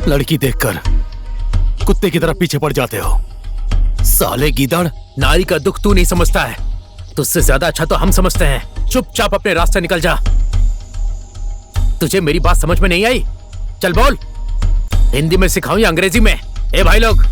लड़की देखकर कुत्ते की तरह पीछे पड़ जाते हो। साले गीदड़, नारी का दुख तू नहीं समझता है, तुझसे ज्यादा अच्छा तो हम समझते हैं। चुपचाप अपने रास्ते निकल जा। तुझे मेरी बात समझ में नहीं आई? चल बोल, हिंदी में सिखाऊं या अंग्रेजी में? ए भाई लोग,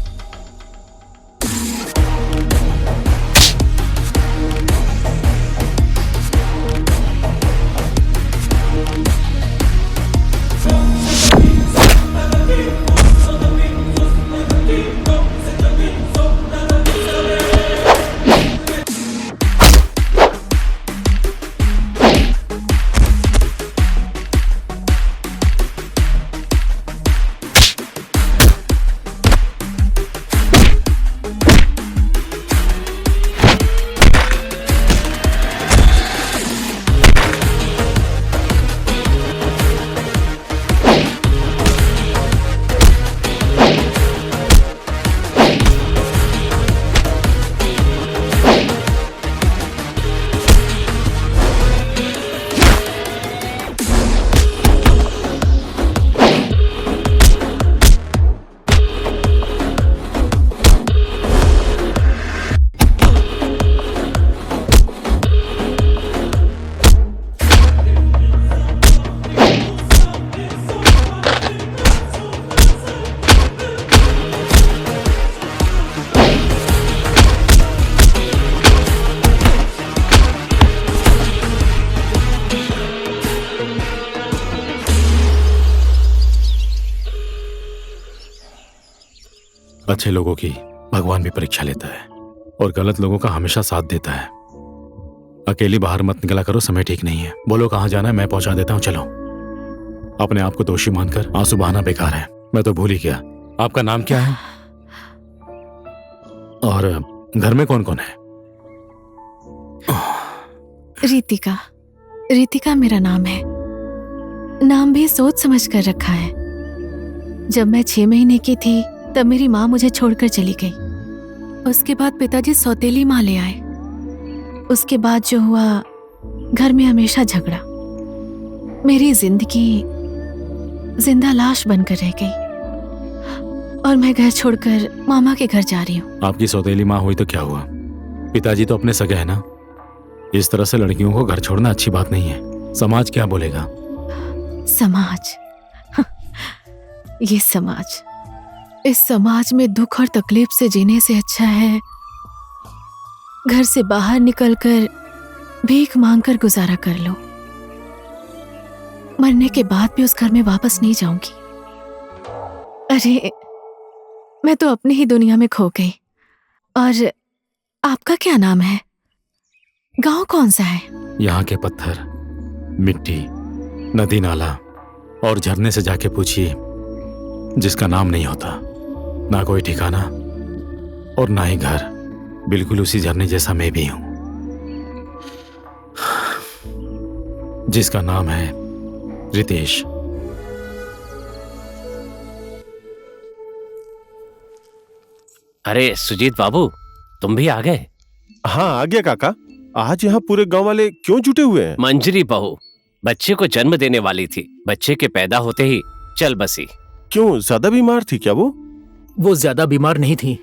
अच्छे लोगों की भगवान भी परीक्षा लेता है और गलत लोगों का हमेशा साथ देता है। अकेली बाहर मत निकला करो, समय ठीक नहीं है। बोलो कहाँ जाना है, मैं पहुंचा देता हूँ। चलो। अपने आप को दोषी मानकर आंसू बहाना बेकार है। मैं तो भूल ही गया, आपका नाम क्या है और घर में कौन कौन है? रितिका। रितिका मेरा नाम है। नाम भी सोच समझ कर रखा है। जब मैं 6 महीने की थी तब मेरी माँ मुझे छोड़कर चली गई। उसके बाद पिताजी सौतेली माँ ले आए। उसके बाद जो हुआ, घर में हमेशा झगड़ा। मेरी जिंदगी जिंदा लाश बनकर रह गई और मैं घर छोड़कर मामा के घर जा रही हूँ। आपकी सौतेली माँ हुई तो क्या हुआ? पिताजी तो अपने सगे है ना। इस तरह से लड़कियों को घर छोड़ना अच्छी बात नहीं है। समाज क्या बोलेगा? समाज? ये समाज, इस समाज में दुख और तकलीफ से जीने से अच्छा है घर से बाहर निकलकर भीख मांगकर गुजारा कर लो। मरने के बाद भी उस घर में वापस नहीं जाऊंगी। अरे, मैं तो अपनी ही दुनिया में खो गई। और आपका क्या नाम है? गांव कौन सा है? यहाँ के पत्थर, मिट्टी, नदी नाला और झरने से जाके पूछिए, जिसका नाम नहीं होता, ना कोई ठिकाना और ना ही घर। बिल्कुल उसी झरने जैसा मैं भी हूं, जिसका नाम है रितेश। अरे सुजीत बाबू, तुम भी आ गए? हाँ आ गया काका। आज यहाँ पूरे गांव वाले क्यों जुटे हुए हैं? मंजरी बहू बच्चे को जन्म देने वाली थी। बच्चे के पैदा होते ही चल बसी। क्यों, ज्यादा बीमार थी क्या वो? वो ज्यादा बीमार नहीं थी।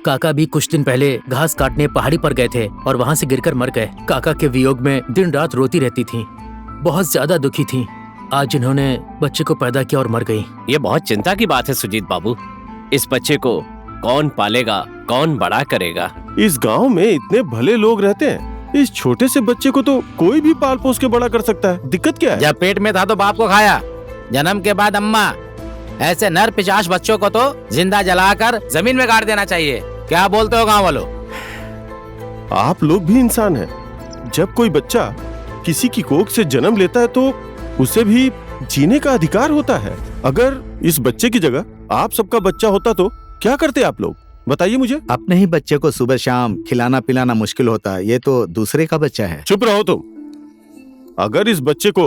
काका भी कुछ दिन पहले घास काटने पहाड़ी पर गए थे और वहाँ से गिरकर मर गए। काका के वियोग में दिन रात रोती रहती थी, बहुत ज्यादा दुखी थी। आज इन्होंने बच्चे को पैदा किया और मर गई। ये बहुत चिंता की बात है सुजीत बाबू। इस बच्चे को कौन पालेगा, कौन बड़ा करेगा? इस गांव में इतने भले लोग रहते हैं, इस छोटे से बच्चे को तो कोई भी पाल पोस के बड़ा कर सकता है। दिक्कत क्या है? जब पेट में था तो बाप को खाया, जन्म के बाद अम्मा। ऐसे नर पिशाच बच्चों को तो जिंदा जलाकर जमीन में गाड़ देना चाहिए। क्या बोलते हो गांव वालों? आप लोग भी इंसान हैं। जब कोई बच्चा किसी की कोख से जन्म लेता है तो उसे भी जीने का अधिकार होता है। अगर इस बच्चे की जगह आप सबका बच्चा होता तो क्या करते आप लोग? बताइए मुझे। अपने ही बच्चे को सुबह शाम खिलाना पिलाना मुश्किल होता है, ये तो दूसरे का बच्चा है। चुप रहो तुम। अगर इस बच्चे को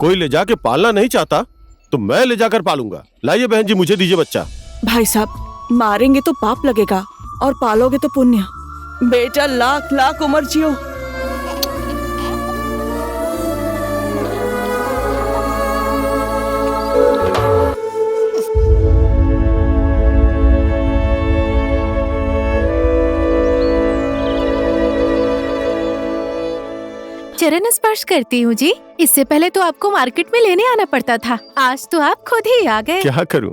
कोई ले जाके पालना नहीं चाहता तो मैं ले जाकर पालूंगा। लाइए बहन जी, मुझे दीजिए बच्चा। भाई साहब, मारेंगे तो पाप लगेगा और पालोगे तो पुण्य। बेटा लाख लाख उम्र जियो। चरण स्पर्श करती हूँ जी। इससे पहले तो आपको मार्केट में लेने आना पड़ता था, आज तो आप खुद ही आ गए। क्या करूं,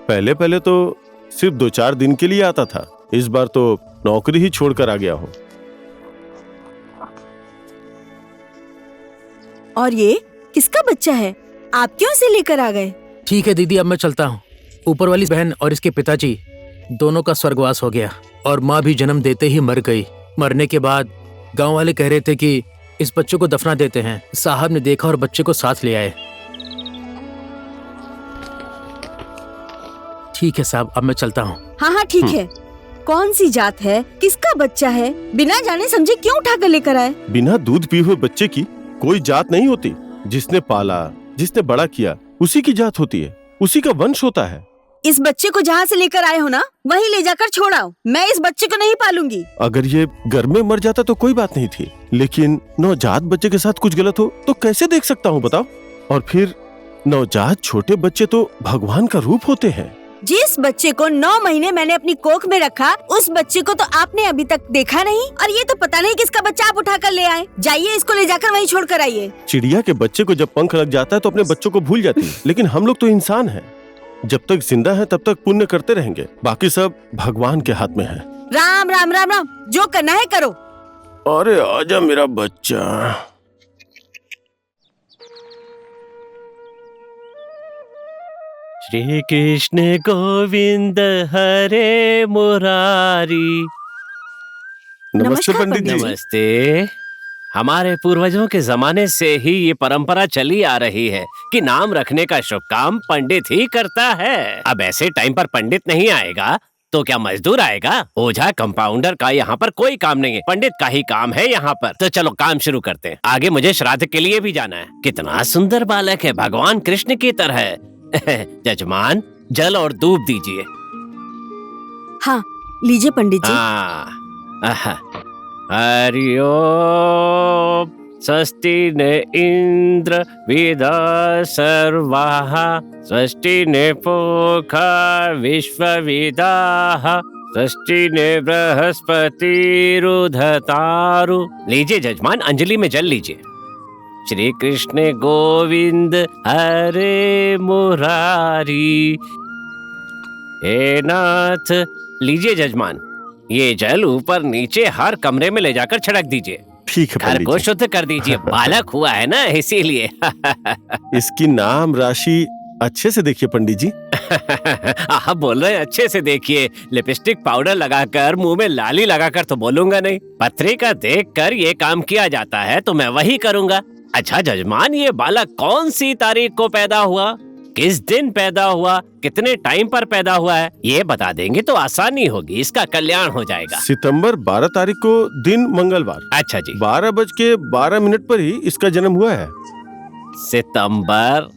पहले पहले तो सिर्फ 2-4 दिन के लिए आता था, इस बार तो नौकरी ही छोड़कर आ गया हूँ। और ये किसका बच्चा है? आप क्यों इसे लेकर आ गए? ठीक है दीदी, अब मैं चलता हूँ। ऊपर वाली बहन और इसके पिताजी दोनों का स्वर्गवास हो गया और माँ भी जन्म देते ही मर गई। मरने के बाद गांव वाले कह रहे थे कि इस बच्चे को दफना देते हैं। साहब ने देखा और बच्चे को साथ ले आए। ठीक है साहब, अब मैं चलता हूँ। हाँ हाँ ठीक है। कौन सी जात है, किसका बच्चा है, बिना जाने समझे क्यों उठा कर लेकर आए? बिना दूध पिए हुए बच्चे की कोई जात नहीं होती। जिसने पाला, जिसने बड़ा किया, उसी की जात होती है, उसी का वंश होता है। इस बच्चे को जहाँ से लेकर आए हो ना, वहीं ले जाकर छोड़ाओ। मैं इस बच्चे को नहीं पालूंगी। अगर ये घर में मर जाता तो कोई बात नहीं थी, लेकिन नवजात बच्चे के साथ कुछ गलत हो तो कैसे देख सकता हूँ बताओ? और फिर नवजात छोटे बच्चे तो भगवान का रूप होते हैं। जिस बच्चे को 9 महीने मैंने अपनी कोख में रखा, उस बच्चे को तो आपने अभी तक देखा नहीं, और ये तो पता नहीं किसका बच्चा आप उठा कर ले आए। जाइए, इसको ले जाकर वहीं छोड़ कर आइए। चिड़िया के बच्चे को जब पंख लग जाता है तो अपने बच्चों को भूल जाती है, लेकिन हम लोग तो इंसान हैं। जब तक जिंदा है तब तक पुण्य करते रहेंगे, बाकी सब भगवान के हाथ में है। राम राम राम राम, जो करना है करो। अरे आजा मेरा बच्चा। श्री कृष्ण गोविंद हरे मुरारी। नमस्ते नमस्कार पंडित जी। नमस्ते। हमारे पूर्वजों के जमाने से ही ये परंपरा चली आ रही है कि नाम रखने का शुभ काम पंडित ही करता है। अब ऐसे टाइम पर पंडित नहीं आएगा तो क्या मजदूर आएगा? ओझा कंपाउंडर का यहाँ पर कोई काम नहीं है, पंडित का ही काम है यहाँ पर। तो चलो काम शुरू करते हैं। आगे मुझे श्राद्ध के लिए भी जाना है। कितना सुंदर बालक है, भगवान कृष्ण की तरह। जजमान, जल और दूध दीजिए। हाँ लीजिए पंडित जी। हरि ओम। स्वस्ति न इंद्र विदा सर्वाः, स्वस्ति न पूषा विश्ववेदाः, स्वस्ति न बृहस्पतिरुदधातु। लीजिए जजमान, अंजलि में जल लीजिए। श्री कृष्ण गोविंद हरे मुरारी। हे नाथ, लीजिए जजमान, ये जल ऊपर नीचे हर कमरे में ले जाकर छिड़क दीजिए। ठीक है घर पंडित को जी। शुद्ध कर दीजिए। बालक हुआ है ना, इसीलिए। इसकी नाम राशि अच्छे से देखिए पंडित जी। आप बोल रहे हैं अच्छे से देखिए। लिपस्टिक पाउडर लगाकर, मुंह में लाली लगाकर तो बोलूंगा नहीं। पत्रिका देखकर ये काम किया जाता है तो मैं वही करूंगा। अच्छा जजमान, ये बालक कौन सी तारीख को पैदा हुआ, किस दिन पैदा हुआ, कितने टाइम पर पैदा हुआ है, ये बता देंगे तो आसानी होगी, इसका कल्याण हो जाएगा। सितंबर 12 तारीख को, दिन मंगलवार। अच्छा जी। 12:12 पर ही इसका जन्म हुआ है। सितंबर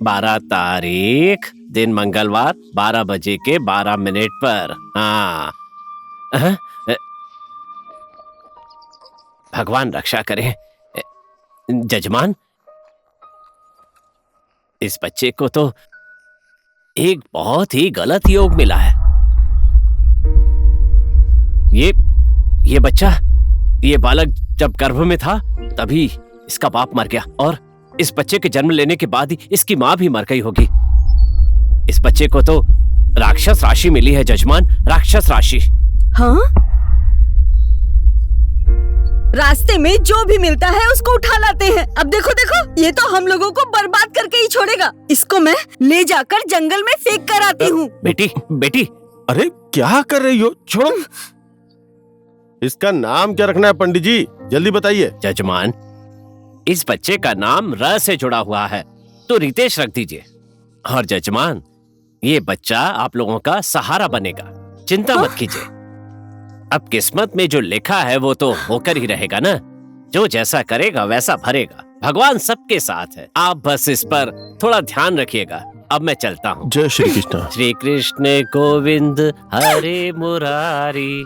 12 तारीख, दिन मंगलवार, 12:12 पर। हाँ। भगवान रक्षा करे। जजमान, इस बच्चे को तो एक बहुत ही गलत योग मिला है। ये बच्चा, ये बालक जब गर्भ में था तभी इसका बाप मर गया, और इस बच्चे के जन्म लेने के बाद ही इसकी माँ भी मर गई होगी। इस बच्चे को तो राक्षस राशि मिली है जजमान, राक्षस राशि। हाँ, रास्ते में जो भी मिलता है उसको उठा लाते हैं। अब देखो देखो, ये तो हम लोगों को बर्बाद करके ही छोड़ेगा। इसको मैं ले जाकर जंगल में फेंक कर आती हूँ। बेटी। अरे क्या कर रही हो, छोड़ो। इसका नाम क्या रखना है पंडित जी, जल्दी बताइए। जजमान, इस बच्चे का नाम र से जुड़ा हुआ है तो रितेश रख दीजिए। और जजमान, ये बच्चा आप लोगों का सहारा बनेगा, चिंता मत कीजिए। अब किस्मत में जो लिखा है वो तो होकर ही रहेगा ना। जो जैसा करेगा वैसा भरेगा। भगवान सबके साथ है, आप बस इस पर थोड़ा ध्यान रखिएगा। अब मैं चलता हूँ। जय श्री कृष्ण। श्री कृष्ण गोविंद हरे मुरारी।